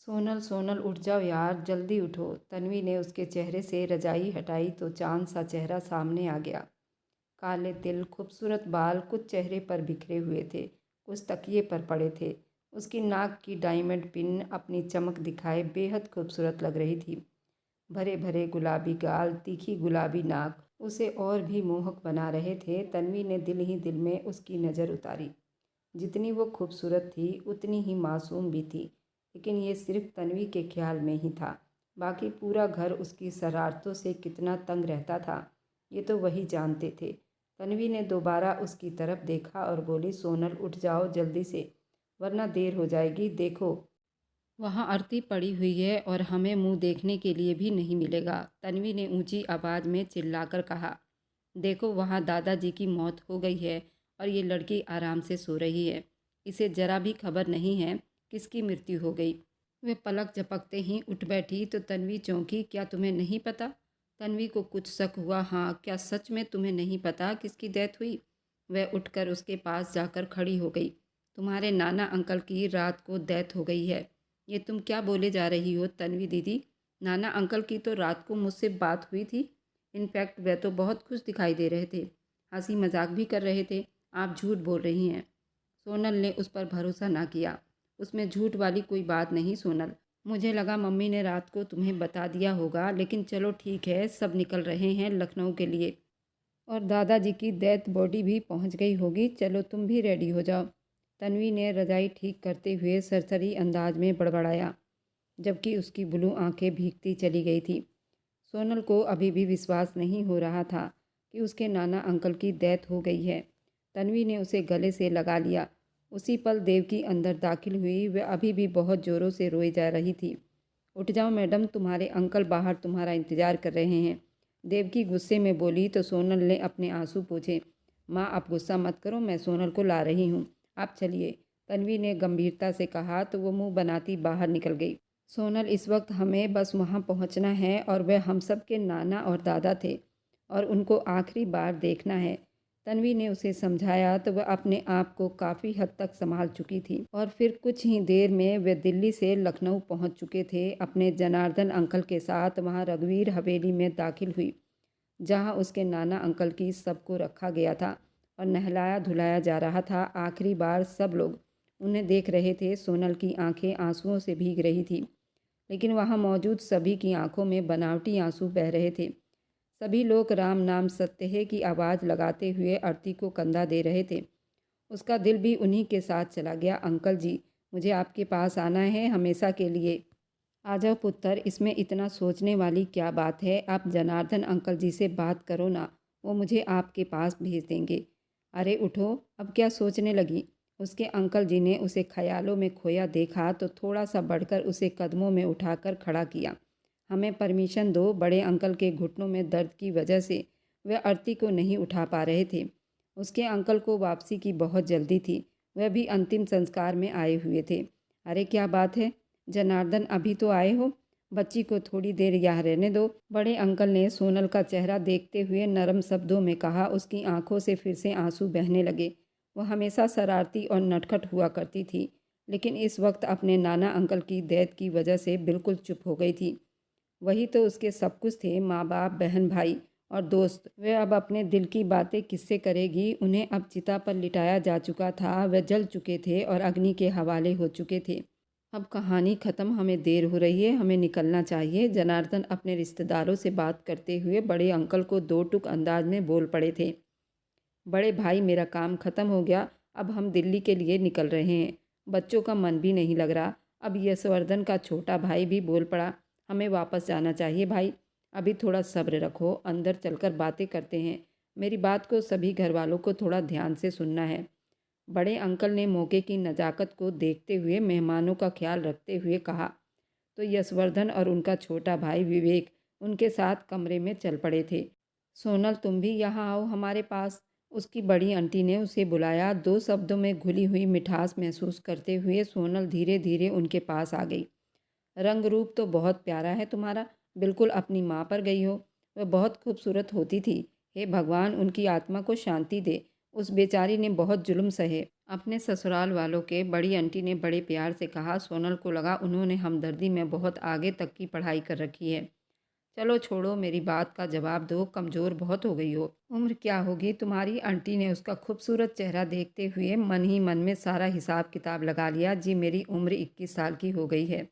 सोनल सोनल उठ जाओ यार, जल्दी उठो। तन्वी ने उसके चेहरे से रजाई हटाई तो चांद सा चेहरा सामने आ गया। काले तिल, खूबसूरत बाल कुछ चेहरे पर बिखरे हुए थे, कुछ तकिए पर पड़े थे। उसकी नाक की डायमंड पिन अपनी चमक दिखाए बेहद खूबसूरत लग रही थी। भरे भरे गुलाबी गाल, तीखी गुलाबी नाक उसे और भी मोहक बना रहे थे। तन्वी ने दिल ही दिल में उसकी नज़र उतारी। जितनी वो खूबसूरत थी उतनी ही मासूम भी थी, लेकिन ये सिर्फ तन्वी के ख्याल में ही था। बाकी पूरा घर उसकी शरारतों से कितना तंग रहता था, ये तो वही जानते थे। तन्वी ने दोबारा उसकी तरफ देखा और बोली, सोनल उठ जाओ जल्दी से, वरना देर हो जाएगी। देखो, वहाँ आरती पड़ी हुई है और हमें मुंह देखने के लिए भी नहीं मिलेगा। तन्वी ने ऊंची आवाज़ में चिल्लाकर कहा, देखो वहाँ दादाजी की मौत हो गई है और ये लड़की आराम से सो रही है। इसे जरा भी खबर नहीं है किसकी मृत्यु हो गई। वे पलक झपकते ही उठ बैठी तो तन्वी चौंकी, क्या तुम्हें नहीं पता? तन्वी को कुछ शक हुआ, हाँ क्या सच में तुम्हें नहीं पता किसकी डेथ हुई? वह उठकर उसके पास जाकर खड़ी हो गई। तुम्हारे नाना अंकल की रात को डेथ हो गई है। ये तुम क्या बोले जा रही हो तन्वी दीदी? नाना अंकल की तो रात को मुझसे बात हुई थी। इनफैक्ट वह तो बहुत खुश दिखाई दे रहे थे, हंसी मजाक भी कर रहे थे। आप झूठ बोल रही हैं। सोनल ने उस पर भरोसा ना किया। उसमें झूठ वाली कोई बात नहीं सोनल। मुझे लगा मम्मी ने रात को तुम्हें बता दिया होगा, लेकिन चलो ठीक है, सब निकल रहे हैं लखनऊ के लिए और दादाजी की डेथ बॉडी भी पहुंच गई होगी। चलो तुम भी रेडी हो जाओ। तन्वी ने रजाई ठीक करते हुए सरसरी अंदाज में बड़बड़ाया, जबकि उसकी ब्लू आंखें भीगती चली गई थी। सोनल को अभी भी विश्वास नहीं हो रहा था कि उसके नाना अंकल की डेथ हो गई है। तन्वी ने उसे गले से लगा लिया। उसी पल देवकी अंदर दाखिल हुई। वह अभी भी बहुत ज़ोरों से रोई जा रही थी। उठ जाओ मैडम, तुम्हारे अंकल बाहर तुम्हारा इंतज़ार कर रहे हैं। देवकी गुस्से में बोली तो सोनल ने अपने आंसू पोंछे। माँ आप गुस्सा मत करो, मैं सोनल को ला रही हूँ, आप चलिए, तन्वी ने गंभीरता से कहा तो वो मुंह बनाती बाहर निकल गई। सोनल, इस वक्त हमें बस वहाँ पहुँचना है और वह हम सब के नाना और दादा थे और उनको आखिरी बार देखना है। तन्वी ने उसे समझाया तो वह अपने आप को काफ़ी हद तक संभाल चुकी थी और फिर कुछ ही देर में वे दिल्ली से लखनऊ पहुँच चुके थे। अपने जनार्दन अंकल के साथ वहाँ रघुवीर हवेली में दाखिल हुई, जहाँ उसके नाना अंकल की सबको रखा गया था और नहलाया धुलाया जा रहा था। आखिरी बार सब लोग उन्हें देख रहे थे। सोनल की आंखें आंसुओं से भीग रही थी, लेकिन वहाँ मौजूद सभी की आंखों में बनावटी आंसू बह रहे थे। सभी लोग राम नाम सत्य है की आवाज़ लगाते हुए आरती को कंधा दे रहे थे। उसका दिल भी उन्हीं के साथ चला गया। अंकल जी, मुझे आपके पास आना है हमेशा के लिए। आ जाओ पुत्र, इसमें इतना सोचने वाली क्या बात है? आप जनार्दन अंकल जी से बात करो ना, वो मुझे आपके पास भेज देंगे। अरे उठो, अब क्या सोचने लगी? उसके अंकल जी ने उसे ख्यालों में खोया देखा तो थोड़ा सा बढ़कर उसे कदमों में उठाकर खड़ा किया। हमें परमिशन दो। बड़े अंकल के घुटनों में दर्द की वजह से वह आरती को नहीं उठा पा रहे थे। उसके अंकल को वापसी की बहुत जल्दी थी, वह भी अंतिम संस्कार में आए हुए थे। अरे क्या बात है जनार्दन, अभी तो आए हो, बच्ची को थोड़ी देर यहाँ रहने दो। बड़े अंकल ने सोनल का चेहरा देखते हुए नरम शब्दों में कहा। उसकी आंखों से फिर से आंसू बहने लगे। वह हमेशा शरारती और नटखट हुआ करती थी, लेकिन इस वक्त अपने नाना अंकल की डेथ की वजह से बिल्कुल चुप हो गई थी। वही तो उसके सब कुछ थे, माँ बाप, बहन भाई और दोस्त। वह अब अपने दिल की बातें किससे करेगी? उन्हें अब चिता पर लिटाया जा चुका था, वह जल चुके थे और अग्नि के हवाले हो चुके थे। अब कहानी ख़त्म, हमें देर हो रही है, हमें निकलना चाहिए। जनार्दन अपने रिश्तेदारों से बात करते हुए बड़े अंकल को दो टूक अंदाज में बोल पड़े थे। बड़े भाई, मेरा काम ख़त्म हो गया, अब हम दिल्ली के लिए निकल रहे हैं। बच्चों का मन भी नहीं लग रहा। अब यशवर्धन का छोटा भाई भी बोल पड़ा, हमें वापस जाना चाहिए भाई, अभी थोड़ा सब्र रखो, अंदर चलकर बातें करते हैं। मेरी बात को सभी घर वालों को थोड़ा ध्यान से सुनना है। बड़े अंकल ने मौके की नज़ाकत को देखते हुए मेहमानों का ख्याल रखते हुए कहा तो यशवर्धन और उनका छोटा भाई विवेक उनके साथ कमरे में चल पड़े थे। सोनल, तुम भी यहाँ आओ हमारे पास, उसकी बड़ी आंटी ने उसे बुलाया। दो शब्दों में घुली हुई मिठास महसूस करते हुए सोनल धीरे धीरे उनके पास आ गई। रंग रूप तो बहुत प्यारा है तुम्हारा, बिल्कुल अपनी माँ पर गई हो। वह बहुत खूबसूरत होती थी। हे भगवान, उनकी आत्मा को शांति दे, उस बेचारी ने बहुत जुल्म सहे। अपने ससुराल वालों के बड़ी आंटी ने बड़े प्यार से कहा। सोनल को लगा उन्होंने हमदर्दी में बहुत आगे तक की पढ़ाई कर रखी है। चलो छोड़ो, मेरी बात का जवाब दो, कमज़ोर बहुत हो गई हो। उम्र क्या होगी तुम्हारी? आंटी ने उसका खूबसूरत चेहरा देखते हुए मन ही मन में सारा हिसाब किताब लगा लिया। जी मेरी उम्र 21 साल की हो गई है,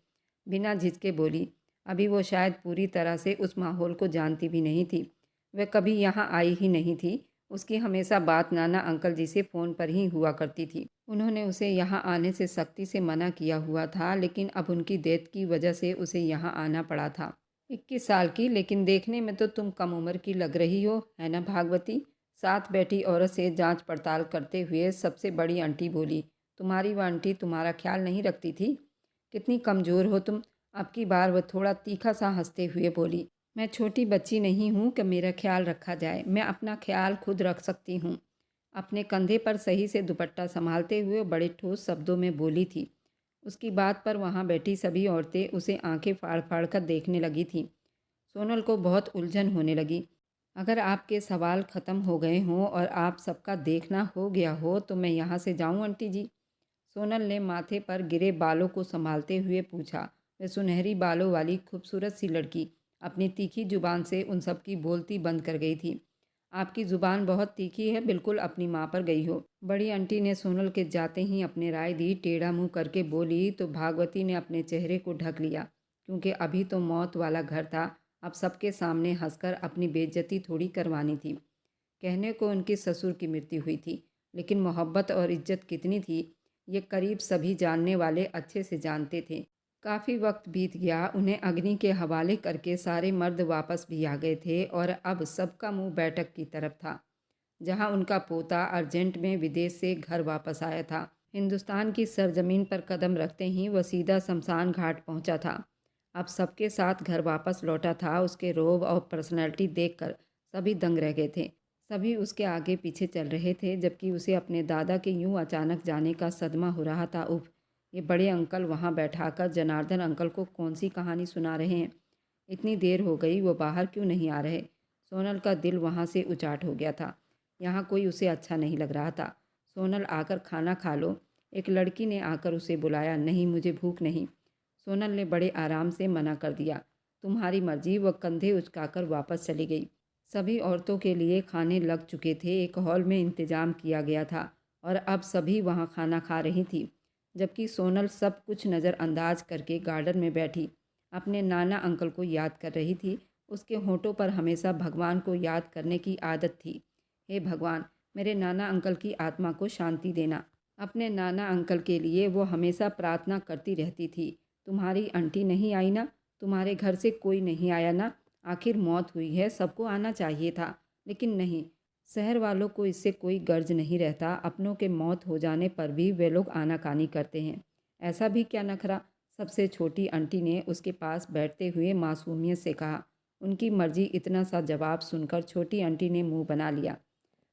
बिना झिझके बोली। अभी वो शायद पूरी तरह से उस माहौल को जानती भी नहीं थी। वह कभी यहाँ आई ही नहीं थी। उसकी हमेशा बात नाना अंकल जी से फ़ोन पर ही हुआ करती थी। उन्होंने उसे यहाँ आने से सख्ती से मना किया हुआ था, लेकिन अब उनकी डेथ की वजह से उसे यहाँ आना पड़ा था। 21 साल की, लेकिन देखने में तो तुम कम उम्र की लग रही हो, है ना भागवती? साथ बैठी औरत से जांच पड़ताल करते हुए सबसे बड़ी आंटी बोली। तुम्हारी वो आंटी तुम्हारा ख्याल नहीं रखती थी? कितनी कमज़ोर हो तुम। अब की बार वह थोड़ा तीखा सा हंसते हुए बोली। मैं छोटी बच्ची नहीं हूँ कि मेरा ख्याल रखा जाए। मैं अपना ख्याल खुद रख सकती हूँ। अपने कंधे पर सही से दुपट्टा संभालते हुए बड़े ठोस शब्दों में बोली थी। उसकी बात पर वहाँ बैठी सभी औरतें उसे आंखें फाड़ फाड़ कर देखने लगी थीं। सोनल को बहुत उलझन होने लगी। अगर आपके सवाल ख़त्म हो गए हों और आप सबका देखना हो गया हो तो मैं यहाँ से जाऊँ आंटी जी? सोनल ने माथे पर गिरे बालों को संभालते हुए पूछा। वह सुनहरी बालों वाली खूबसूरत सी लड़की अपनी तीखी जुबान से उन सब की बोलती बंद कर गई थी। आपकी ज़ुबान बहुत तीखी है, बिल्कुल अपनी माँ पर गई हो। बड़ी आंटी ने सोनल के जाते ही अपने राय दी। टेढ़ा मुंह करके बोली तो भागवती ने अपने चेहरे को ढक लिया, क्योंकि अभी तो मौत वाला घर था। अब सबके सामने हंसकर अपनी बेइज्जती थोड़ी करवानी थी। कहने को उनके ससुर की मृत्यु हुई थी, लेकिन मोहब्बत और इज्जत कितनी थी ये करीब सभी जानने वाले अच्छे से जानते थे। काफ़ी वक्त बीत गया, उन्हें अग्नि के हवाले करके सारे मर्द वापस भी आ गए थे और अब सबका मुंह बैठक की तरफ था, जहां उनका पोता अर्जेंट में विदेश से घर वापस आया था। हिंदुस्तान की सरजमीन पर कदम रखते ही वह सीधा शमशान घाट पहुंचा था। अब सबके साथ घर वापस लौटा था। उसके रोब और पर्सनैलिटी देखकर सभी दंग रह गए थे। सभी उसके आगे पीछे चल रहे थे, जबकि उसे अपने दादा के यूं अचानक जाने का सदमा हो रहा था। उफ, ये बड़े अंकल वहाँ बैठाकर जनार्दन अंकल को कौन सी कहानी सुना रहे हैं? इतनी देर हो गई, वो बाहर क्यों नहीं आ रहे? सोनल का दिल वहाँ से उचाट हो गया था। यहाँ कोई उसे अच्छा नहीं लग रहा था। सोनल आकर खाना खा लो, एक लड़की ने आकर उसे बुलाया। नहीं, मुझे भूख नहीं। सोनल ने बड़े आराम से मना कर दिया। तुम्हारी मर्जी। वह कंधे उचकाकर वापस चली गई। सभी औरतों के लिए खाने लग चुके थे। एक हॉल में इंतजाम किया गया था और अब सभी वहाँ खाना खा रही थी, जबकि सोनल सब कुछ नज़रअंदाज करके गार्डन में बैठी अपने नाना अंकल को याद कर रही थी। उसके होठों पर हमेशा भगवान को याद करने की आदत थी। हे भगवान, मेरे नाना अंकल की आत्मा को शांति देना। अपने नाना अंकल के लिए वो हमेशा प्रार्थना करती रहती थी। तुम्हारी आंटी नहीं आई ना? तुम्हारे घर से कोई नहीं आया ना? आखिर मौत हुई है, सबको आना चाहिए था, लेकिन नहीं। शहर वालों को इससे कोई गर्ज नहीं रहता। अपनों के मौत हो जाने पर भी वे लोग आनाकानी करते हैं। ऐसा भी क्या नखरा? सबसे छोटी आंटी ने उसके पास बैठते हुए मासूमियत से कहा। उनकी मर्जी। इतना सा जवाब सुनकर छोटी आंटी ने मुंह बना लिया।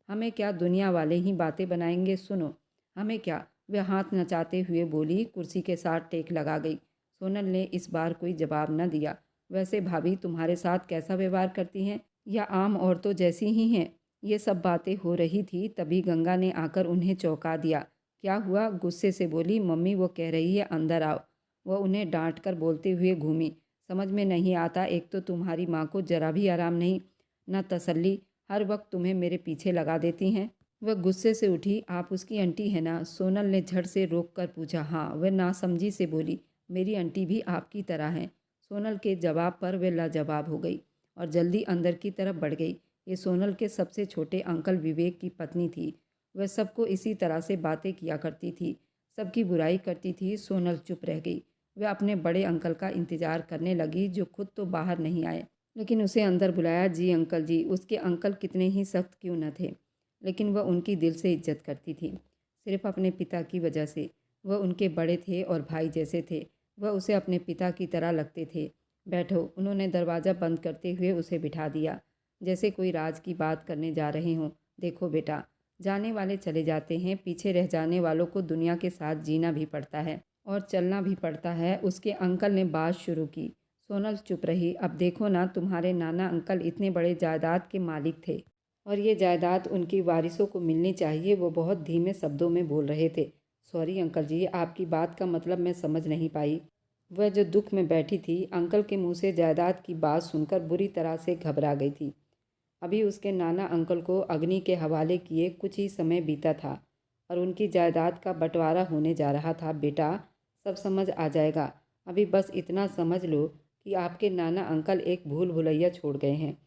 हमें क्या, दुनिया वाले ही बातें बनाएंगे। सुनो, हमें क्या? वह हाथ नचाते हुए बोली। कुर्सी के साथ टेक लगा गई। सोनल ने इस बार कोई जवाब न दिया। वैसे भाभी तुम्हारे साथ कैसा व्यवहार करती हैं, या आम औरतों जैसी ही हैं? ये सब बातें हो रही थी, तभी गंगा ने आकर उन्हें चौंका दिया। क्या हुआ? गुस्से से बोली। मम्मी, वो कह रही है अंदर आओ। वह उन्हें डांट कर बोलते हुए घूमी। समझ में नहीं आता, एक तो तुम्हारी माँ को जरा भी आराम नहीं, न तसल्ली, हर वक्त तुम्हें मेरे पीछे लगा देती हैं। वह गुस्से से उठी। आप उसकी आंटी है ना? सोनल ने झट से रोक कर पूछा। हाँ। वह नासमझी से बोली। मेरी आंटी भी आपकी तरह हैं। सोनल के जवाब पर वह लाजवाब हो गई और जल्दी अंदर की तरफ बढ़ गई। ये सोनल के सबसे छोटे अंकल विवेक की पत्नी थी। वह सबको इसी तरह से बातें किया करती थी, सबकी बुराई करती थी। सोनल चुप रह गई। वह अपने बड़े अंकल का इंतज़ार करने लगी, जो खुद तो बाहर नहीं आए, लेकिन उसे अंदर बुलाया। जी अंकल जी। उसके अंकल कितने ही सख्त क्यों न थे, लेकिन वह उनकी दिल से इज्जत करती थी, सिर्फ अपने पिता की वजह से। वह उनके बड़े थे और भाई जैसे थे। वह उसे अपने पिता की तरह लगते थे। बैठो। उन्होंने दरवाज़ा बंद करते हुए उसे बिठा दिया, जैसे कोई राज की बात करने जा रहे हों। देखो बेटा, जाने वाले चले जाते हैं, पीछे रह जाने वालों को दुनिया के साथ जीना भी पड़ता है और चलना भी पड़ता है। उसके अंकल ने बात शुरू की। सोनल चुप रही। अब देखो ना, तुम्हारे नाना अंकल इतने बड़े जायदाद के मालिक थे, और ये जायदाद उनकी वारिसों को मिलनी चाहिए। वो बहुत धीमे शब्दों में बोल रहे थे। सॉरी अंकल जी, आपकी बात का मतलब मैं समझ नहीं पाई। वह जो दुख में बैठी थी, अंकल के मुंह से जायदाद की बात सुनकर बुरी तरह से घबरा गई थी। अभी उसके नाना अंकल को अग्नि के हवाले किए कुछ ही समय बीता था और उनकी जायदाद का बंटवारा होने जा रहा था। बेटा, सब समझ आ जाएगा। अभी बस इतना समझ लो कि आपके नाना अंकल एक भूल भुलैया छोड़ गए हैं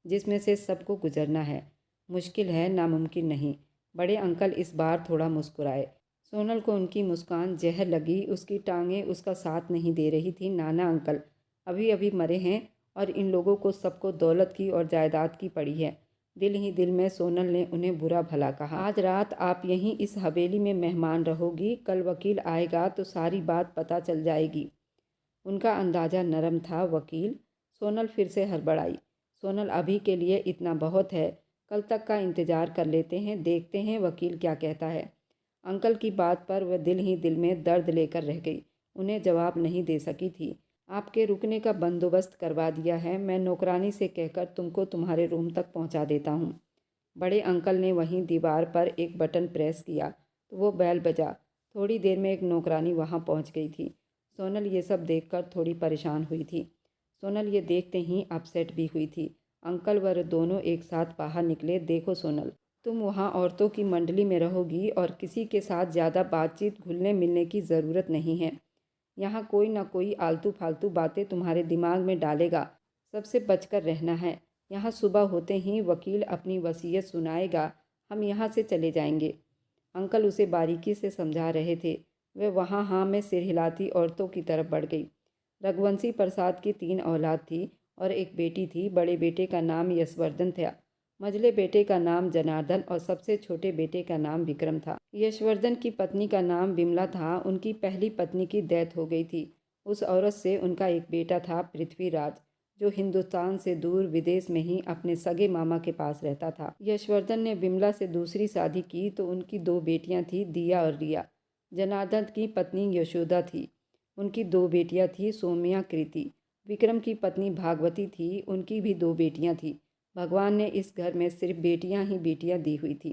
जिसमें से सबको गुजरना है। मुश्किल है, नामुमकिन नहीं। बड़े अंकल इस बार थोड़ा मुस्कुराए। सोनल को उनकी मुस्कान जहर लगी। उसकी टांगें उसका साथ नहीं दे रही थी। नाना अंकल अभी अभी मरे हैं और इन लोगों को सबको दौलत की और जायदाद की पड़ी है। दिल ही दिल में सोनल ने उन्हें बुरा भला कहा। आज रात आप यहीं इस हवेली में मेहमान रहोगी। कल वकील आएगा तो सारी बात पता चल जाएगी। उनका अंदाज़ा नरम था। वकील? सोनल फिर से हड़बड़ाई। सोनल, अभी के लिए इतना बहुत है। कल तक का इंतज़ार कर लेते हैं, देखते हैं वकील क्या कहता है। अंकल की बात पर वह दिल ही दिल में दर्द लेकर रह गई। उन्हें जवाब नहीं दे सकी थी। आपके रुकने का बंदोबस्त करवा दिया है। मैं नौकरानी से कहकर तुमको तुम्हारे रूम तक पहुंचा देता हूं। बड़े अंकल ने वहीं दीवार पर एक बटन प्रेस किया तो वो बेल बजा। थोड़ी देर में एक नौकरानी वहां पहुंच गई थी। सोनल ये सब देखकर थोड़ी परेशान हुई थी। सोनल ये देखते ही अपसेट भी हुई थी। अंकल व दोनों एक साथ बाहर निकले। देखो सोनल, तुम वहाँ औरतों की मंडली में रहोगी और किसी के साथ ज़्यादा बातचीत घुलने मिलने की ज़रूरत नहीं है। यहाँ कोई ना कोई आलतू फालतू बातें तुम्हारे दिमाग में डालेगा। सबसे बचकर रहना है। यहाँ सुबह होते ही वकील अपनी वसीयत सुनाएगा। हम यहाँ से चले जाएंगे। अंकल उसे बारीकी से समझा रहे थे। वह वहाँ हाँ में सिर हिलाती औरतों की तरफ बढ़ गई। रघुवंशी प्रसाद की 3 औलाद थी और एक बेटी थी। बड़े बेटे का नाम यशवर्धन था, मझले बेटे का नाम जनार्दन और सबसे छोटे बेटे का नाम विक्रम था। यशवर्धन की पत्नी का नाम विमला था। उनकी पहली पत्नी की डेथ हो गई थी। उस औरत से उनका एक बेटा था, पृथ्वीराज, जो हिंदुस्तान से दूर विदेश में ही अपने सगे मामा के पास रहता था। यशवर्धन ने विमला से दूसरी शादी की तो उनकी 2 बेटियां थी, दिया और रिया। जनार्दन की पत्नी यशोदा थी। उनकी 2 बेटियां थी, सौम्या, कृति। विक्रम की पत्नी भागवती थी। उनकी भी 2 बेटियां थी। भगवान ने इस घर में सिर्फ बेटियां ही बेटियां दी हुई थी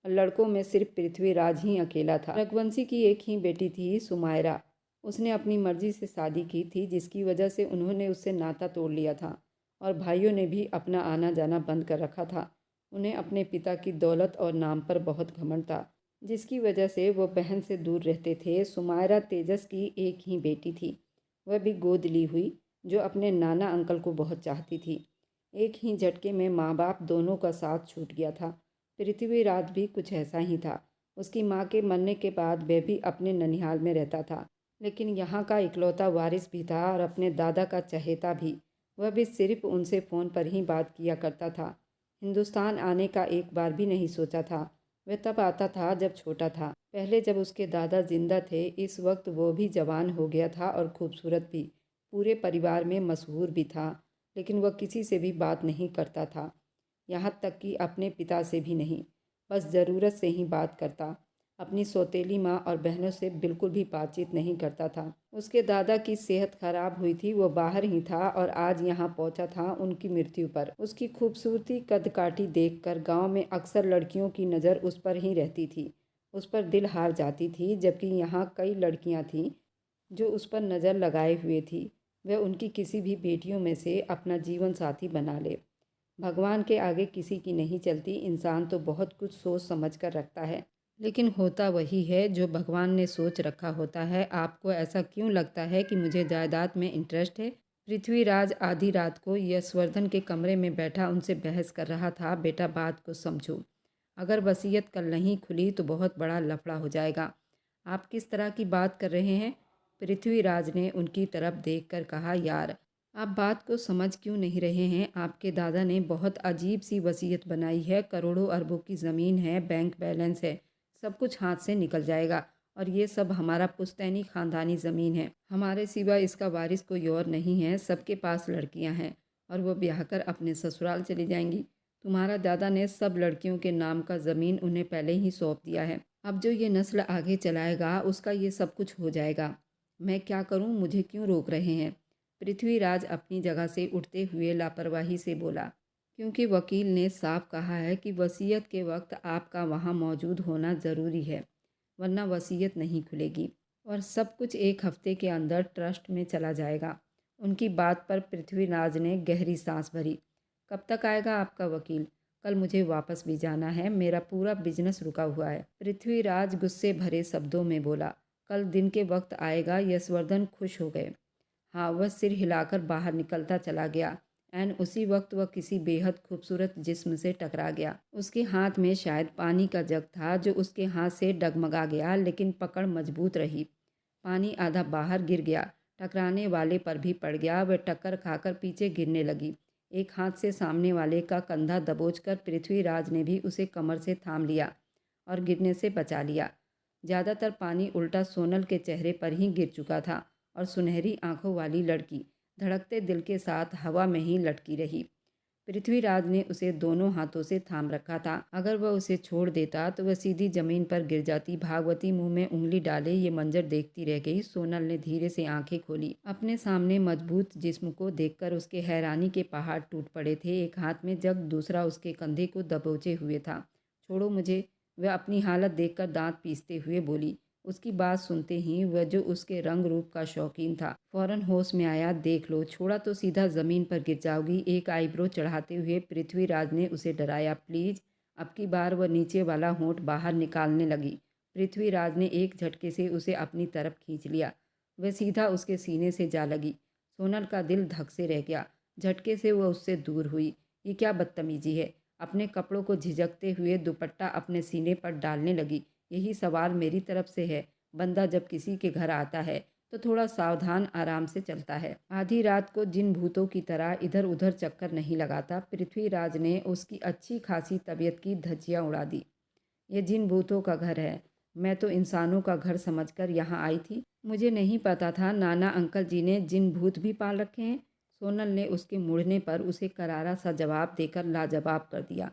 और लड़कों में सिर्फ पृथ्वीराज ही अकेला था। रघुवंशी की एक ही बेटी थी, सुमायरा। उसने अपनी मर्जी से शादी की थी, जिसकी वजह से उन्होंने उससे नाता तोड़ लिया था और भाइयों ने भी अपना आना जाना बंद कर रखा था। उन्हें अपने पिता की दौलत और नाम पर बहुत घमंड था, जिसकी वजह से वो बहन से दूर रहते थे। सुमायरा तेजस की एक ही बेटी थी। वह भी गोद ली हुई, जो अपने नाना अंकल को बहुत चाहती थी। एक ही झटके में माँ बाप दोनों का साथ छूट गया था। पृथ्वीराज भी कुछ ऐसा ही था। उसकी माँ के मरने के बाद वह भी अपने ननिहाल में रहता था, लेकिन यहाँ का इकलौता वारिस भी था और अपने दादा का चहेता भी। वह भी सिर्फ उनसे फ़ोन पर ही बात किया करता था। हिंदुस्तान आने का एक बार भी नहीं सोचा था। वह तब आता था जब छोटा था, पहले जब उसके दादा जिंदा थे। इस वक्त वो भी जवान हो गया था और खूबसूरत भी, पूरे परिवार में मशहूर भी था। लेकिन वह किसी से भी बात नहीं करता था, यहाँ तक कि अपने पिता से भी नहीं। बस ज़रूरत से ही बात करता। अपनी सौतेली माँ और बहनों से बिल्कुल भी बातचीत नहीं करता था। उसके दादा की सेहत खराब हुई थी। वो बाहर ही था और आज यहाँ पहुँचा था उनकी मृत्यु पर। उसकी खूबसूरती कदकाठी देखकर गांव में अक्सर लड़कियों की नज़र उस पर ही रहती थी। उस पर दिल हार जाती थी, जबकि यहाँ कई लड़कियाँ थीं जो उस पर नज़र लगाए हुए थी। वह उनकी किसी भी बेटियों में से अपना जीवन साथी बना ले। भगवान के आगे किसी की नहीं चलती। इंसान तो बहुत कुछ सोच समझ कर रखता है, लेकिन होता वही है जो भगवान ने सोच रखा होता है। आपको ऐसा क्यों लगता है कि मुझे जायदाद में इंटरेस्ट है? पृथ्वीराज आधी रात को यशवर्धन के कमरे में बैठा उनसे बहस कर रहा था। बेटा, बात को समझो। अगर वसीयत कल नहीं खुली तो बहुत बड़ा लफड़ा हो जाएगा। आप किस तरह की बात कर रहे हैं? पृथ्वीराज ने उनकी तरफ देखकर कहा, यार, आप बात को समझ क्यों नहीं रहे हैं? आपके दादा ने बहुत अजीब सी वसीयत बनाई है। करोड़ों अरबों की ज़मीन है, बैंक बैलेंस है, सब कुछ हाथ से निकल जाएगा। और ये सब हमारा पुश्तैनी ख़ानदानी ज़मीन है। हमारे सिवा इसका वारिस कोई और नहीं है। सबके पास लड़कियां हैं और वो ब्याह कर अपने ससुराल चली जाएंगी। तुम्हारा दादा ने सब लड़कियों के नाम का ज़मीन उन्हें पहले ही सौंप दिया है। अब जो ये नस्ल आगे चलाएगा उसका ये सब कुछ हो जाएगा। मैं क्या करूं? मुझे क्यों रोक रहे हैं? पृथ्वीराज अपनी जगह से उठते हुए लापरवाही से बोला। क्योंकि वकील ने साफ कहा है कि वसीयत के वक्त आपका वहाँ मौजूद होना ज़रूरी है, वरना वसीयत नहीं खुलेगी और सब कुछ एक हफ्ते के अंदर ट्रस्ट में चला जाएगा। उनकी बात पर पृथ्वीराज ने गहरी सांस भरी। कब तक आएगा आपका वकील? कल मुझे वापस भी जाना है, मेरा पूरा बिजनेस रुका हुआ है। पृथ्वीराज गुस्से भरे शब्दों में बोला। कल दिन के वक्त आएगा। यशवर्धन खुश हो गए। हाँ, वह सिर हिलाकर बाहर निकलता चला गया। एन उसी वक्त वह किसी बेहद खूबसूरत जिस्म से टकरा गया। उसके हाथ में शायद पानी का जग था जो उसके हाथ से डगमगा गया, लेकिन पकड़ मजबूत रही। पानी आधा बाहर गिर गया, टकराने वाले पर भी पड़ गया। वह टक्कर खाकर पीछे गिरने लगी। एक हाथ से सामने वाले का कंधा दबोचकर पृथ्वीराज ने भी उसे कमर से थाम लिया और गिरने से बचा लिया। ज़्यादातर पानी उल्टा सोनल के चेहरे पर ही गिर चुका था और सुनहरी आंखों वाली लड़की धड़कते दिल के साथ हवा में ही लटकी रही। पृथ्वीराज ने उसे दोनों हाथों से थाम रखा था। अगर वह उसे छोड़ देता तो वह सीधी जमीन पर गिर जाती। भागवती मुंह में उंगली डाले ये मंजर देखती रह गई। सोनल ने धीरे से आंखें खोली। अपने सामने मजबूत जिस्म को देखकर उसके हैरानी के पहाड़ टूट पड़े थे। एक हाथ में जग, दूसरा उसके कंधे को दबोचे हुए था। छोड़ो मुझे, वह अपनी हालत देखकर दांत पीसते हुए बोली। उसकी बात सुनते ही वह जो उसके रंग रूप का शौकीन था फौरन होश में आया। देख लो, छोड़ा तो सीधा जमीन पर गिर जाओगी। एक आईब्रो चढ़ाते हुए पृथ्वीराज ने उसे डराया। प्लीज। अब की बार वह नीचे वाला होंठ बाहर निकालने लगी। पृथ्वीराज ने एक झटके से उसे अपनी तरफ खींच लिया। वह सीधा उसके सीने से जा लगी। सोनल का दिल धक से रह गया। झटके से वह उससे दूर हुई। ये क्या बदतमीजी है? अपने कपड़ों को झिझकते हुए दुपट्टा अपने सीने पर डालने लगी। यही सवाल मेरी तरफ से है। बंदा जब किसी के घर आता है तो थोड़ा सावधान आराम से चलता है। आधी रात को जिन भूतों की तरह इधर उधर चक्कर नहीं लगाता। पृथ्वीराज ने उसकी अच्छी खासी तबीयत की धज्जियां उड़ा दी। ये जिन भूतों का घर है, मैं तो इंसानों का घर समझकर यहाँ आई थी। मुझे नहीं पता था नाना अंकल जी ने जिन भूत भी पाल रखे हैं। सोनल ने उसके मुड़ने पर उसे करारा सा जवाब देकर लाजवाब कर दिया।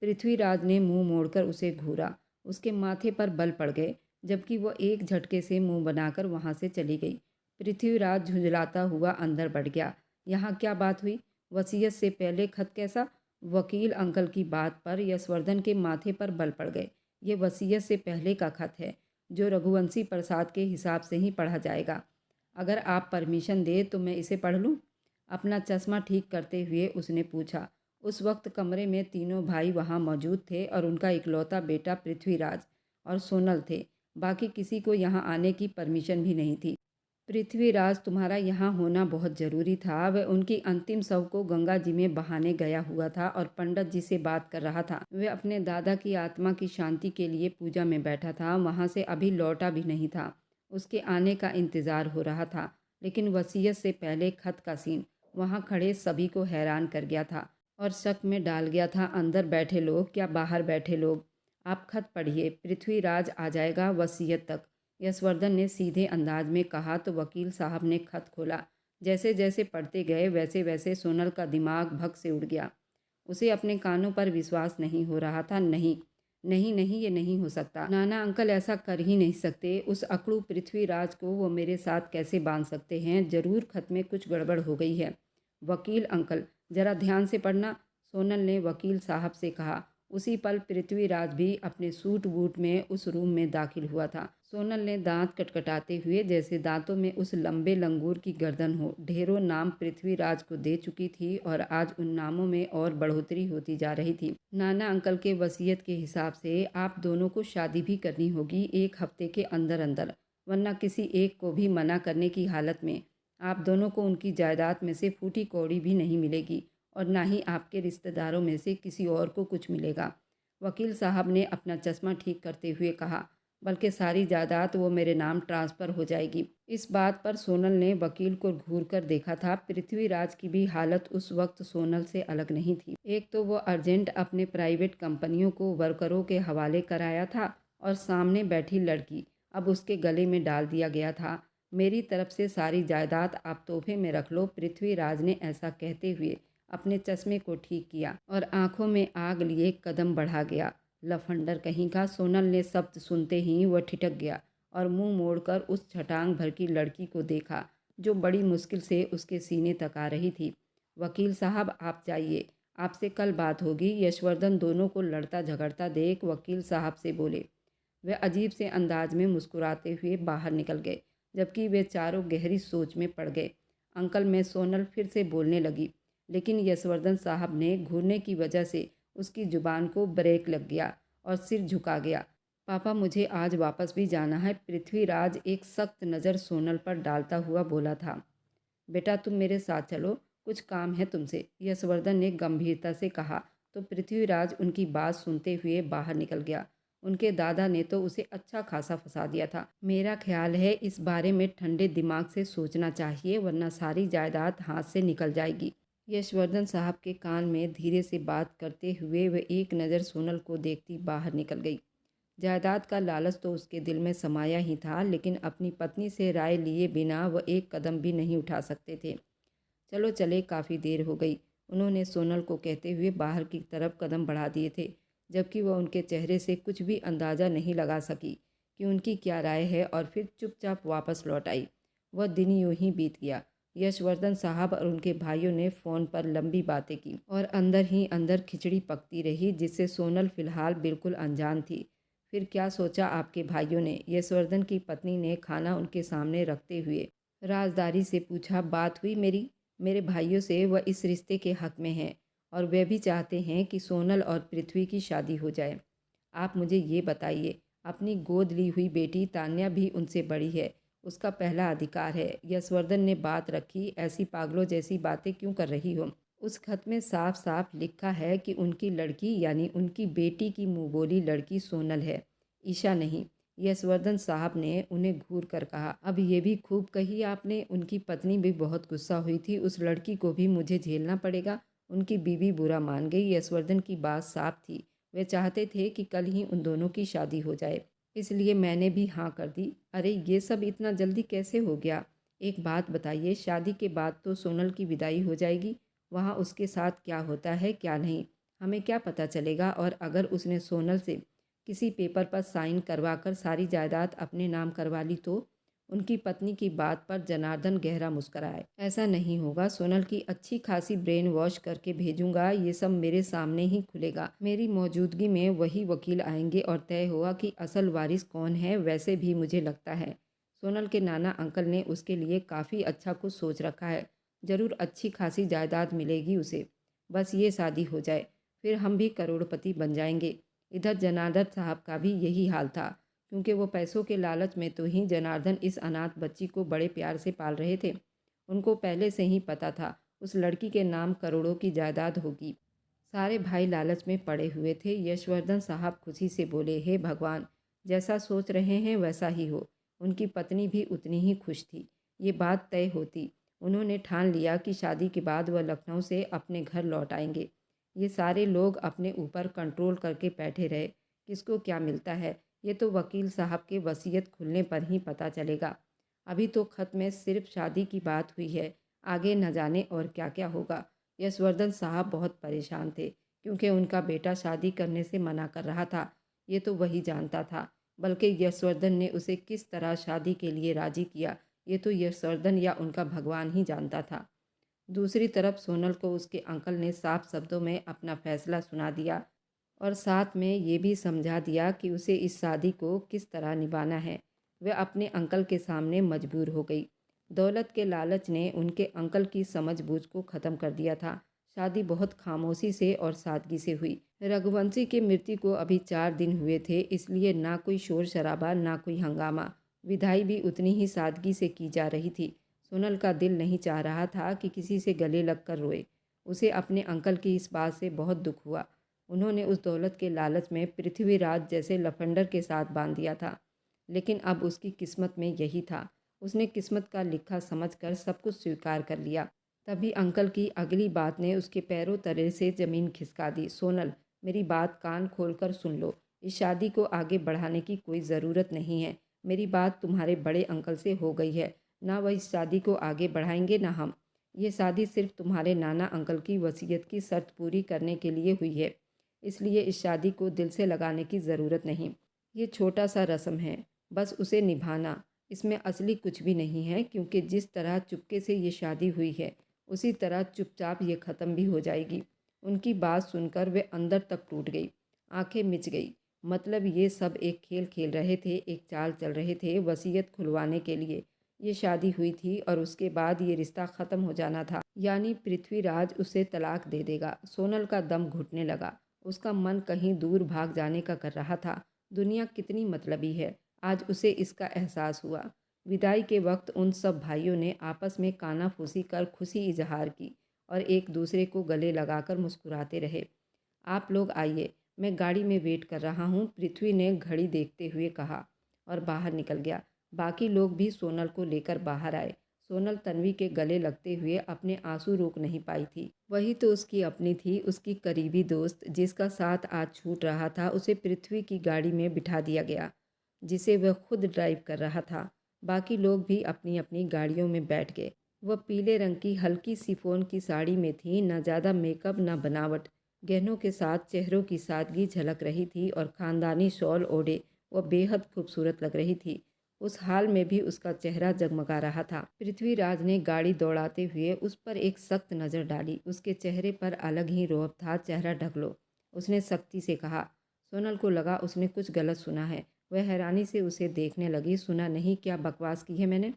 पृथ्वीराज ने मुंह मोड़कर उसे घूरा। उसके माथे पर बल पड़ गए, जबकि वह एक झटके से मुंह बनाकर वहां से चली गई। पृथ्वीराज झुंझलाता हुआ अंदर बढ़ गया। यहाँ क्या बात हुई? वसीयत से पहले खत कैसा? वकील अंकल की बात पर यशवर्धन के माथे पर बल पड़ गए। ये वसीयत से पहले का खत है, जो रघुवंशी प्रसाद के हिसाब से ही पढ़ा जाएगा। अगर आप परमिशन दे तो मैं इसे पढ़ लूँ? अपना चश्मा ठीक करते हुए उसने पूछा। उस वक्त कमरे में तीनों भाई वहां मौजूद थे और उनका इकलौता बेटा पृथ्वीराज और सोनल थे। बाकी किसी को यहाँ आने की परमिशन भी नहीं थी। पृथ्वीराज, तुम्हारा यहाँ होना बहुत ज़रूरी था। वह उनकी अंतिम शव को गंगा जी में बहाने गया हुआ था और पंडित जी से बात कर रहा था। वह अपने दादा की आत्मा की शांति के लिए पूजा में बैठा था। वहाँ से अभी लौटा भी नहीं था। उसके आने का इंतज़ार हो रहा था। लेकिन वसीयत से पहले खत का सीन वहाँ खड़े सभी को हैरान कर गया था और शक में डाल गया था। अंदर बैठे लोग क्या बाहर बैठे लोग? आप खत पढ़िए, पृथ्वीराज आ जाएगा वसीयत तक, यशवर्धन ने सीधे अंदाज में कहा। तो वकील साहब ने खत खोला। जैसे जैसे पढ़ते गए वैसे वैसे सोनल का दिमाग भग से उड़ गया। उसे अपने कानों पर विश्वास नहीं हो रहा था। नहीं नहीं नहीं, ये नहीं हो सकता। नाना अंकल ऐसा कर ही नहीं सकते। उस अकड़ू पृथ्वीराज को वो मेरे साथ कैसे बांध सकते हैं? जरूर खत में कुछ गड़बड़ हो गई है। वकील अंकल, जरा ध्यान से पढ़ना, सोनल ने वकील साहब से कहा। उसी पल पृथ्वीराज भी अपने सूट बूट में उस रूम में दाखिल हुआ था। सोनल ने दांत कटकटाते हुए, जैसे दांतों में उस लंबे लंगूर की गर्दन हो, ढेरों नाम पृथ्वीराज को दे चुकी थी और आज उन नामों में और बढ़ोतरी होती जा रही थी। नाना अंकल के वसीयत के हिसाब से आप दोनों को शादी भी करनी होगी 1 हफ्ते के अंदर अंदर, वरना किसी एक को भी मना करने की हालत में आप दोनों को उनकी जायदाद में से फूटी कौड़ी भी नहीं मिलेगी और ना ही आपके रिश्तेदारों में से किसी और को कुछ मिलेगा। वकील साहब ने अपना चश्मा ठीक करते हुए कहा। बल्कि सारी जायदाद वो मेरे नाम ट्रांसफ़र हो जाएगी। इस बात पर सोनल ने वकील को घूर कर देखा था। पृथ्वीराज की भी हालत उस वक्त सोनल से अलग नहीं थी। एक तो वो अर्जेंट अपने प्राइवेट कंपनियों को वर्करों के हवाले कराया था और सामने बैठी लड़की अब उसके गले में डाल दिया गया था। मेरी तरफ से सारी जायदाद आप तोहफे में रख लो। पृथ्वीराज ने ऐसा कहते हुए अपने चश्मे को ठीक किया और आंखों में आग लिए कदम बढ़ा गया। लफंडर कहीं का! सोनल ने शब्द सुनते ही वह ठिठक गया और मुंह मोड़कर उस छटांग भर की लड़की को देखा जो बड़ी मुश्किल से उसके सीने तक आ रही थी। वकील साहब, आप जाइए, आपसे कल बात होगी। यशवर्धन दोनों को लड़ता झगड़ता देख वकील साहब से बोले। वे अजीब से अंदाज में मुस्कुराते हुए बाहर निकल गए, जबकि वे चारों गहरी सोच में पड़ गए। अंकल में सोनल फिर से बोलने लगी, लेकिन यशवर्धन साहब ने घूरने की वजह से उसकी जुबान को ब्रेक लग गया और सिर झुका गया। पापा, मुझे आज वापस भी जाना है, पृथ्वीराज एक सख्त नज़र सोनल पर डालता हुआ बोला था। बेटा, तुम मेरे साथ चलो, कुछ काम है तुमसे, यशवर्धन ने गंभीरता से कहा। तो पृथ्वीराज उनकी बात सुनते हुए बाहर निकल गया। उनके दादा ने तो उसे अच्छा खासा फंसा दिया था। मेरा ख्याल है इस बारे में ठंडे दिमाग से सोचना चाहिए, वरना सारी जायदाद हाथ से निकल जाएगी। यशवर्धन साहब के कान में धीरे से बात करते हुए वह एक नज़र सोनल को देखती बाहर निकल गई। जायदाद का लालच तो उसके दिल में समाया ही था, लेकिन अपनी पत्नी से राय लिए बिना वह एक कदम भी नहीं उठा सकते थे। चलो चले, काफ़ी देर हो गई, उन्होंने सोनल को कहते हुए बाहर की तरफ कदम बढ़ा दिए थे, जबकि वह उनके चेहरे से कुछ भी अंदाज़ा नहीं लगा सकी कि उनकी क्या राय है, और फिर चुपचाप वापस लौट आई। वह दिन यूं ही बीत गया। यशवर्धन साहब और उनके भाइयों ने फ़ोन पर लंबी बातें की और अंदर ही अंदर खिचड़ी पकती रही, जिससे सोनल फिलहाल बिल्कुल अनजान थी। फिर क्या सोचा आपके भाइयों ने? यशवर्धन की पत्नी ने खाना उनके सामने रखते हुए राजदारी से पूछा। बात हुई मेरे भाइयों से, वह इस रिश्ते के हक में हैं और वे भी चाहते हैं कि सोनल और पृथ्वी की शादी हो जाए। आप मुझे ये बताइए, अपनी गोद ली हुई बेटी तान्या भी उनसे बड़ी है, उसका पहला अधिकार है। यशवर्धन ने बात रखी। ऐसी पागलों जैसी बातें क्यों कर रही हो? उस खत में साफ साफ लिखा है कि उनकी लड़की यानी उनकी बेटी की मुँह बोली लड़की सोनल है, ईशा नहीं। यशवर्धन साहब ने उन्हें घूर कर कहा। अब ये भी खूब कही आपने। उनकी पत्नी भी बहुत गुस्सा हुई थी। उस लड़की को भी मुझे झेलना पड़ेगा। उनकी बीवी बुरा मान गई। यशवर्धन की बात साफ थी, वे चाहते थे कि कल ही उन दोनों की शादी हो जाए, इसलिए मैंने भी हाँ कर दी। अरे, ये सब इतना जल्दी कैसे हो गया? एक बात बताइए, शादी के बाद तो सोनल की विदाई हो जाएगी, वहाँ उसके साथ क्या होता है क्या नहीं, हमें क्या पता चलेगा? और अगर उसने सोनल से किसी पेपर पर साइन करवाकर सारी जायदाद अपने नाम करवा ली तो? उनकी पत्नी की बात पर जनार्दन गहरा मुस्कराए। ऐसा नहीं होगा, सोनल की अच्छी खासी ब्रेन वॉश करके भेजूंगा, ये सब मेरे सामने ही खुलेगा। मेरी मौजूदगी में वही वकील आएंगे और तय होगा कि असल वारिस कौन है। वैसे भी मुझे लगता है सोनल के नाना अंकल ने उसके लिए काफ़ी अच्छा कुछ सोच रखा है। ज़रूर अच्छी खासी जायदाद मिलेगी उसे, बस ये शादी हो जाए, फिर हम भी करोड़पति बन जाएंगे। इधर जनार्दन साहब का भी यही हाल था, क्योंकि वो पैसों के लालच में तो ही जनार्दन इस अनाथ बच्ची को बड़े प्यार से पाल रहे थे। उनको पहले से ही पता था उस लड़की के नाम करोड़ों की जायदाद होगी। सारे भाई लालच में पड़े हुए थे। यशवर्धन साहब खुशी से बोले, हे भगवान, जैसा सोच रहे हैं वैसा ही हो। उनकी पत्नी भी उतनी ही खुश थी। ये बात तय होती। उन्होंने ठान लिया कि शादी के बाद वह लखनऊ से अपने घर लौट आएंगे। ये सारे लोग अपने ऊपर कंट्रोल करके बैठे रहे, किसको क्या मिलता है ये तो वकील साहब के वसीयत खुलने पर ही पता चलेगा। अभी तो खत में सिर्फ शादी की बात हुई है, आगे न जाने और क्या क्या होगा। यशवर्धन साहब बहुत परेशान थे, क्योंकि उनका बेटा शादी करने से मना कर रहा था। ये तो वही जानता था, बल्कि यशवर्धन ने उसे किस तरह शादी के लिए राजी किया ये तो यशवर्धन या उनका भगवान ही जानता था। दूसरी तरफ सोनल को उसके अंकल ने साफ शब्दों में अपना फैसला सुना दिया और साथ में ये भी समझा दिया कि उसे इस शादी को किस तरह निभाना है। वह अपने अंकल के सामने मजबूर हो गई। दौलत के लालच ने उनके अंकल की समझबूझ को ख़त्म कर दिया था। शादी बहुत खामोशी से और सादगी से हुई। रघुवंशी की मृत्यु को अभी 4 दिन हुए थे, इसलिए ना कोई शोर शराबा ना कोई हंगामा। विदाई भी उतनी ही सादगी से की जा रही थी। सोनल का दिल नहीं चाह रहा था कि किसी से गले लगकर रोए। उसे अपने अंकल की इस बात से बहुत दुख हुआ। उन्होंने उस दौलत के लालच में पृथ्वीराज जैसे लफंडर के साथ बांध दिया था, लेकिन अब उसकी किस्मत में यही था। उसने किस्मत का लिखा समझकर सब कुछ स्वीकार कर लिया। तभी अंकल की अगली बात ने उसके पैरों तले से ज़मीन खिसका दी। सोनल, मेरी बात कान खोलकर सुन लो। इस शादी को आगे बढ़ाने की कोई ज़रूरत नहीं है। मेरी बात तुम्हारे बड़े अंकल से हो गई है। ना वह इस शादी को आगे बढ़ाएंगे ना हम। ये शादी सिर्फ तुम्हारे नाना अंकल की वसीयत की शर्त पूरी करने के लिए हुई है, इसलिए इस शादी को दिल से लगाने की ज़रूरत नहीं। ये छोटा सा रस्म है, बस उसे निभाना। इसमें असली कुछ भी नहीं है, क्योंकि जिस तरह चुपके से ये शादी हुई है उसी तरह चुपचाप ये ख़त्म भी हो जाएगी। उनकी बात सुनकर वे अंदर तक टूट गई, आंखें मिच गई। मतलब ये सब एक खेल खेल रहे थे, एक चाल चल रहे थे वसीयत खुलवाने के लिए। ये शादी हुई थी और उसके बाद ये रिश्ता ख़त्म हो जाना था, यानी पृथ्वीराज उसे तलाक दे देगा। सोनल का दम घुटने लगा, उसका मन कहीं दूर भाग जाने का कर रहा था। दुनिया कितनी मतलबी है, आज उसे इसका एहसास हुआ। विदाई के वक्त उन सब भाइयों ने आपस में कानाफूसी कर खुशी इजहार की और एक दूसरे को गले लगाकर मुस्कुराते रहे। आप लोग आइए, मैं गाड़ी में वेट कर रहा हूँ, पृथ्वी ने घड़ी देखते हुए कहा और बाहर निकल गया। बाकी लोग भी सोनल को लेकर बाहर आए। सोनल तन्वी के गले लगते हुए अपने आंसू रोक नहीं पाई थी। वही तो उसकी अपनी थी, उसकी करीबी दोस्त, जिसका साथ आज छूट रहा था। उसे पृथ्वी की गाड़ी में बिठा दिया गया, जिसे वह खुद ड्राइव कर रहा था। बाकी लोग भी अपनी अपनी गाड़ियों में बैठ गए। वह पीले रंग की हल्की सिफोन की साड़ी में थी, न ज़्यादा मेकअप न बनावट। गहनों के साथ चेहरों की सादगी झलक रही थी और ख़ानदानी शॉल ओढ़े वह बेहद खूबसूरत लग रही थी। उस हाल में भी उसका चेहरा जगमगा रहा था। पृथ्वीराज ने गाड़ी दौड़ाते हुए उस पर एक सख्त नज़र डाली। उसके चेहरे पर अलग ही रौब था। चेहरा ढक लो, उसने सख्ती से कहा। सोनल को लगा उसने कुछ गलत सुना है। वह हैरानी से उसे देखने लगी। सुना नहीं, क्या बकवास की है मैंने?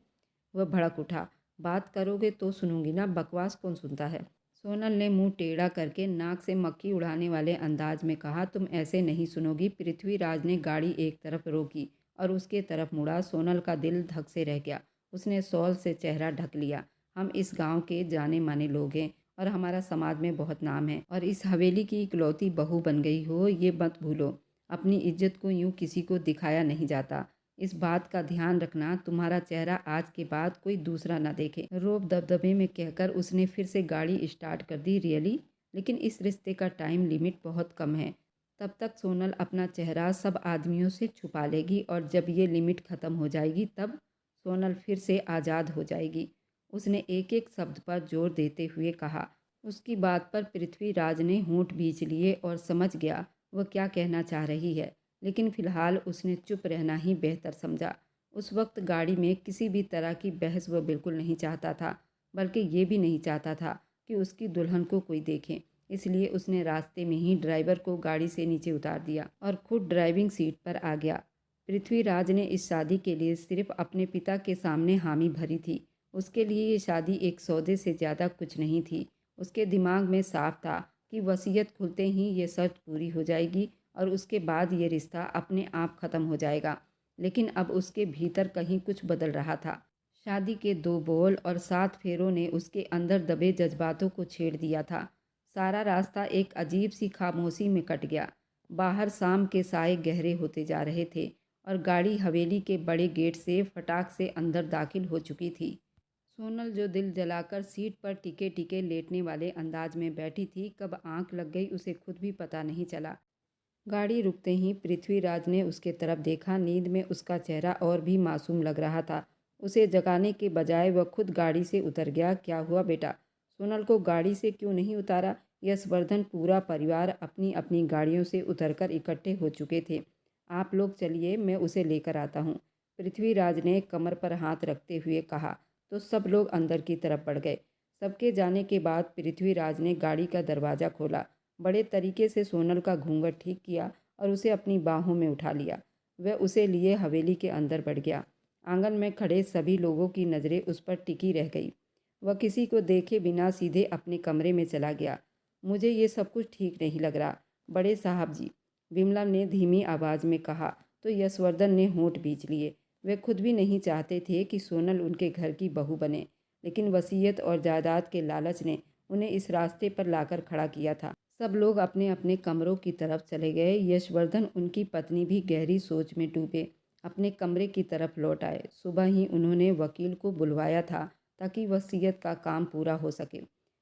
वह भड़क उठा। बात करोगे तो सुनूंगी ना, बकवास कौन सुनता है? सोनल ने मुंह टेढ़ा करके नाक से मक्खी उड़ाने वाले अंदाज में कहा, तुम ऐसे नहीं सुनोगी। पृथ्वीराज ने गाड़ी एक तरफ रोकी और उसके तरफ मुड़ा। सोनल का दिल धक से रह गया। उसने शॉल से चेहरा ढक लिया। हम इस गांव के जाने माने लोग हैं और हमारा समाज में बहुत नाम है, और इस हवेली की इकलौती बहू बन गई हो, ये मत भूलो। अपनी इज्जत को यूं किसी को दिखाया नहीं जाता। इस बात का ध्यान रखना, तुम्हारा चेहरा आज के बाद कोई दूसरा ना देखे। रोब दबदबे में कहकर उसने फिर से गाड़ी स्टार्ट कर दी। रियली? लेकिन इस रिश्ते का टाइम लिमिट बहुत कम है। तब तक सोनल अपना चेहरा सब आदमियों से छुपा लेगी और जब ये लिमिट ख़त्म हो जाएगी तब सोनल फिर से आज़ाद हो जाएगी। उसने एक एक शब्द पर जोर देते हुए कहा। उसकी बात पर पृथ्वीराज ने होंठ भींच लिए और समझ गया वह क्या कहना चाह रही है, लेकिन फ़िलहाल उसने चुप रहना ही बेहतर समझा। उस वक्त गाड़ी में किसी भी तरह की बहस वह बिल्कुल नहीं चाहता था, बल्कि ये भी नहीं चाहता था कि उसकी दुल्हन को कोई देखे। इसलिए उसने रास्ते में ही ड्राइवर को गाड़ी से नीचे उतार दिया और खुद ड्राइविंग सीट पर आ गया। पृथ्वीराज ने इस शादी के लिए सिर्फ अपने पिता के सामने हामी भरी थी। उसके लिए ये शादी एक सौदे से ज़्यादा कुछ नहीं थी। उसके दिमाग में साफ था कि वसीयत खुलते ही ये शर्त पूरी हो जाएगी और उसके बाद ये रिश्ता अपने आप ख़त्म हो जाएगा। लेकिन अब उसके भीतर कहीं कुछ बदल रहा था। शादी के 2 बोल और 7 फेरों ने उसके अंदर दबे जज्बातों को छेड़ दिया था। सारा रास्ता एक अजीब सी खामोशी में कट गया। बाहर शाम के साए गहरे होते जा रहे थे और गाड़ी हवेली के बड़े गेट से फटाक से अंदर दाखिल हो चुकी थी। सोनल जो दिल जलाकर सीट पर टिके टिके लेटने वाले अंदाज में बैठी थी, कब आंख लग गई उसे खुद भी पता नहीं चला। गाड़ी रुकते ही पृथ्वीराज ने उसके तरफ देखा। नींद में उसका चेहरा और भी मासूम लग रहा था। उसे जगाने के बजाय वह खुद गाड़ी से उतर गया। क्या हुआ बेटा? सोनल को गाड़ी से क्यों नहीं उतारा? यशवर्धन पूरा परिवार अपनी अपनी गाड़ियों से उतरकर इकट्ठे हो चुके थे। आप लोग चलिए, मैं उसे लेकर आता हूँ, पृथ्वीराज ने कमर पर हाथ रखते हुए कहा। तो सब लोग अंदर की तरफ बढ़ गए। सबके जाने के बाद पृथ्वीराज ने गाड़ी का दरवाज़ा खोला, बड़े तरीके से सोनल का घूंघट ठीक किया और उसे अपनी बाहों में उठा लिया। वह उसे लिए हवेली के अंदर बढ़ गया। आंगन में खड़े सभी लोगों की नज़रें उस पर टिकी रह गई। वह किसी को देखे बिना सीधे अपने कमरे में चला गया। मुझे ये सब कुछ ठीक नहीं लग रहा, बड़े साहब जी, विमला ने धीमी आवाज़ में कहा। तो यशवर्धन ने होंठ भींच लिए। वे खुद भी नहीं चाहते थे कि सोनल उनके घर की बहू बने, लेकिन वसीयत और जायदाद के लालच ने उन्हें इस रास्ते पर लाकर खड़ा किया था। सब लोग अपने अपने कमरों की तरफ चले गए। यशवर्धन, उनकी पत्नी भी गहरी सोच में डूबे अपने कमरे की तरफ लौट आए। सुबह ही उन्होंने वकील को बुलवाया था ताकि वसीयत का काम पूरा हो सके।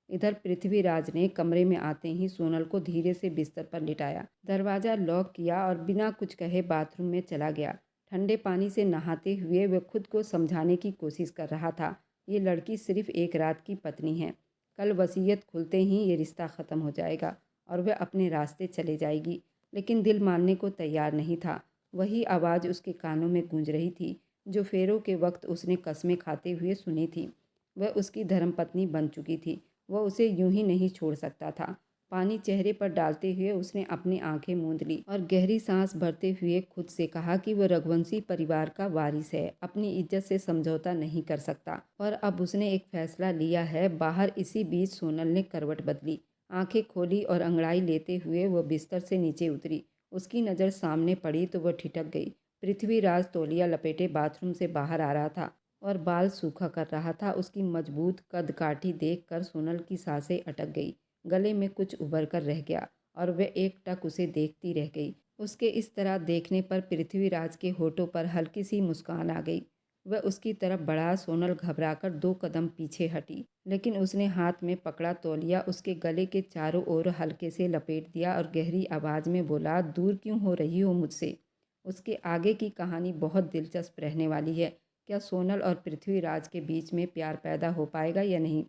इधर पृथ्वीराज ने कमरे में आते ही सोनल को धीरे से बिस्तर पर लिटाया, दरवाज़ा लॉक किया और बिना कुछ कहे बाथरूम में चला गया। ठंडे पानी से नहाते हुए वह खुद को समझाने की कोशिश कर रहा था, ये लड़की सिर्फ एक रात की पत्नी है। कल वसीयत खुलते ही ये रिश्ता ख़त्म हो जाएगा और वह अपने रास्ते चले जाएगी। लेकिन दिल मानने को तैयार नहीं था। वही आवाज़ उसके कानों में गूंज रही थी जो फेरों के वक्त उसने कस्में खाते हुए सुनी थी। वह उसकी धर्मपत्नी बन चुकी थी। वह उसे यूं ही नहीं छोड़ सकता था। पानी चेहरे पर डालते हुए उसने अपनी आंखें मूंद ली और गहरी सांस भरते हुए खुद से कहा कि वह रघुवंशी परिवार का वारिस है, अपनी इज्जत से समझौता नहीं कर सकता। और अब उसने एक फैसला लिया है। बाहर इसी बीच सोनल ने करवट बदली, आंखें खोली और अंगड़ाई लेते हुए वह बिस्तर से नीचे उतरी। उसकी नज़र सामने पड़ी तो वह ठिठक गई। पृथ्वीराज तौलिया लपेटे बाथरूम से बाहर आ रहा था और बाल सूखा कर रहा था। उसकी मजबूत कदकाठी देखकर सोनल की सांसें अटक गई, गले में कुछ उभर कर रह गया और वह एकटक उसे देखती रह गई। उसके इस तरह देखने पर पृथ्वीराज के होठों पर हल्की सी मुस्कान आ गई। वह उसकी तरफ बढ़ा। सोनल घबराकर 2 कदम पीछे हटी, लेकिन उसने हाथ में पकड़ा तौलिया उसके गले के चारों ओर हल्के से लपेट दिया और गहरी आवाज़ में बोला, दूर क्यों हो रही हो मुझसे? उसके आगे की कहानी बहुत दिलचस्प रहने वाली है। क्या सोनल और पृथ्वीराज के बीच में प्यार पैदा हो पाएगा या नहीं,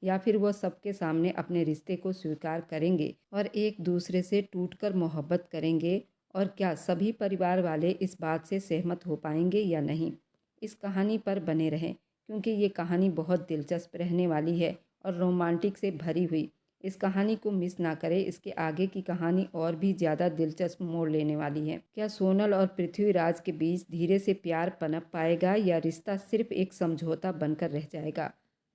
या फिर वह सबके सामने अपने रिश्ते को स्वीकार करेंगे और एक दूसरे से टूटकर मोहब्बत करेंगे, और क्या सभी परिवार वाले इस बात से सहमत हो पाएंगे या नहीं। इस कहानी पर बने रहें, क्योंकि ये कहानी बहुत दिलचस्प रहने वाली है और रोमांटिक से भरी हुई। इस कहानी को मिस ना करें, इसके आगे की कहानी और भी ज़्यादा दिलचस्प मोड़ लेने वाली है। क्या सोनल और पृथ्वीराज के बीच धीरे से प्यार पनप पाएगा या रिश्ता सिर्फ एक समझौता बनकर रह जाएगा?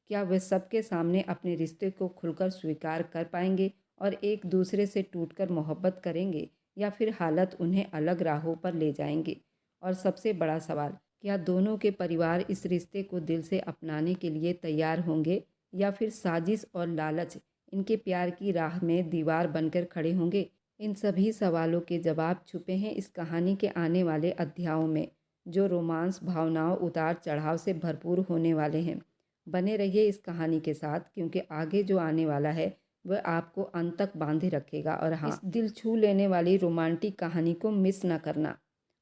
क्या वे सबके सामने अपने रिश्ते को खुलकर स्वीकार कर पाएंगे और एक दूसरे से टूटकर मोहब्बत करेंगे, या फिर हालत उन्हें अलग राहों पर ले जाएंगे? और सबसे बड़ा सवाल, क्या दोनों के परिवार इस रिश्ते को दिल से अपनाने के लिए तैयार होंगे, या फिर साजिश और लालच इनके प्यार की राह में दीवार बनकर खड़े होंगे? इन सभी सवालों के जवाब छुपे हैं इस कहानी के आने वाले अध्यायों में, जो रोमांस, भावनाओं, उतार चढ़ाव से भरपूर होने वाले हैं। बने रहिए इस कहानी के साथ, क्योंकि आगे जो आने वाला है वह आपको अंत तक बांधे रखेगा। और हाँ, इस दिल छू लेने वाली रोमांटिक कहानी को मिस ना करना।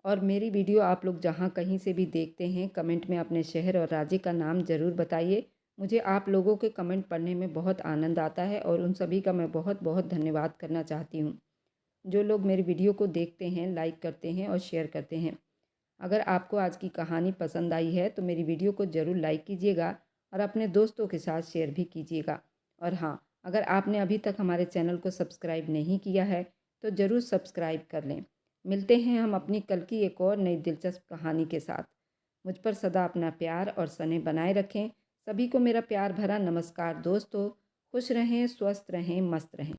और मेरी वीडियो आप लोग जहाँ कहीं से भी देखते हैं, कमेंट में अपने शहर और राज्य का नाम ज़रूर बताइए। मुझे आप लोगों के कमेंट पढ़ने में बहुत आनंद आता है और उन सभी का मैं बहुत बहुत धन्यवाद करना चाहती हूँ, जो लोग मेरी वीडियो को देखते हैं, लाइक करते हैं और शेयर करते हैं। अगर आपको आज की कहानी पसंद आई है तो मेरी वीडियो को ज़रूर लाइक कीजिएगा और अपने दोस्तों के साथ शेयर भी कीजिएगा। और हाँ, अगर आपने अभी तक हमारे चैनल को सब्सक्राइब नहीं किया है तो ज़रूर सब्सक्राइब कर लें। मिलते हैं हम अपनी कल की एक और नई दिलचस्प कहानी के साथ। मुझ पर सदा अपना प्यार और स्नेह बनाए रखें। सभी को मेरा प्यार भरा नमस्कार दोस्तों। खुश रहें, स्वस्थ रहें, मस्त रहें।